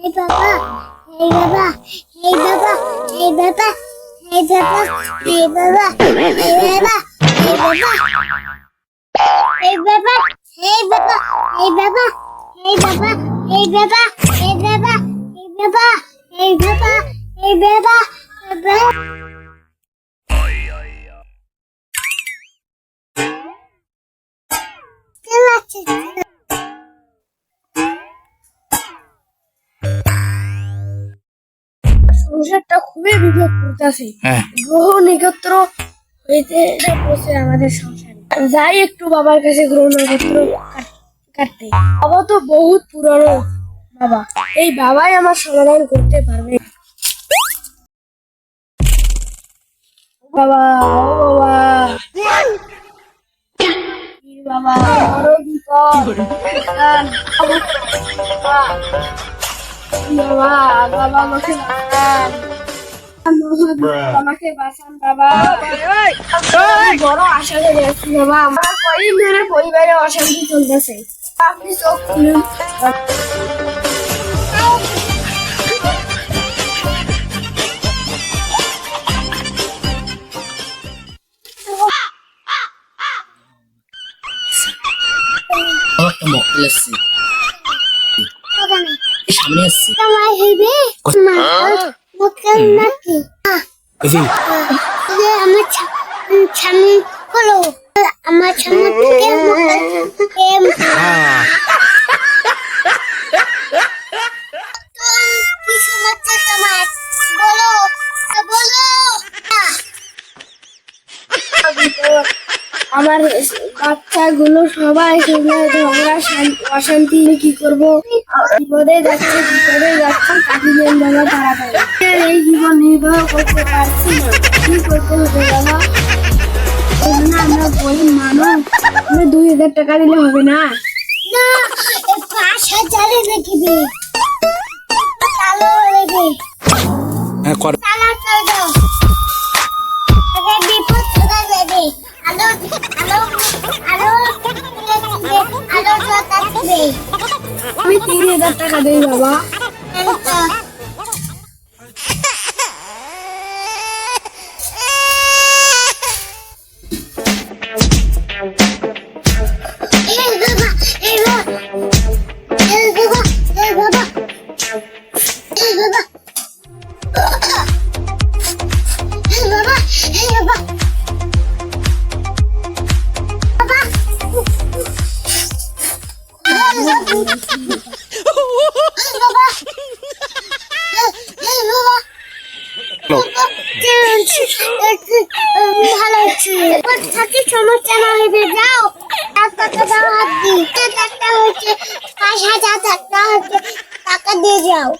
Hey Baba, hey Baba, hey Baba, hey Baba, hey Baba, hey Baba, hey Baba, hey Baba, hey Baba, hey Baba, hey Baba, hey Baba, hey Baba, hey Baba, hey Baba, hey Baba, hey Baba, hey Baba. Still at it. সংসারটা খুবই বিপদ করতেছে। গ্রহ নক্ষত্র হইতে বসে আমাদের সংসারে যাই একটু বাবার কাছে গ্রহ নক্ষত্র কাটতে। বাবা তো বহুত পুরনো বাবা, এই বাবাই আমার সমাধান করতে পারবে। বাবা ও বাবা, বাবা বড় বিপদ। বাবা বাবা আমাকে বাঁচান, আমাকে বাঁচান বাবা। বড় আশা করে আছি বাবা, আমার কয়েকদিন ধরে পরিবারে অশান্তি চলতেছে, আপনি চোখ খুলুন। একটা মক্কেল আসছে, সামনে আসছে। তোমার হইবে মক্কেল নাকি? আমার সামনে হলো, আমার সামনে থেকে কি সমস্যা তোমার? বলো বলো। আমার বাচ্চাগুলো সবাই ঝগড়া অশান্তি, কি করবো? বিপদে যাচ্ছে কাটিলেন বাবা তাড়াতাড়ি। এই জীবন নির্বাহ করতে পারছি না, কি করতে হবে বাবা? আমরা গরিব মানুষ, 2000 টাকা দিলে হবে না? না, 5000 দেখিবে। তালো দেবে, তালা করে দাও। আগে বিপদ কোথায় যাবে? আলো আলো আলো আলো জ্বালাবে। আমি 3000 টাকা দেই বাবা। ভালো আছে, সমস্যা না হইবে, যাও টাকা হাত দিই। 5000 টাকা দিয়ে যাও।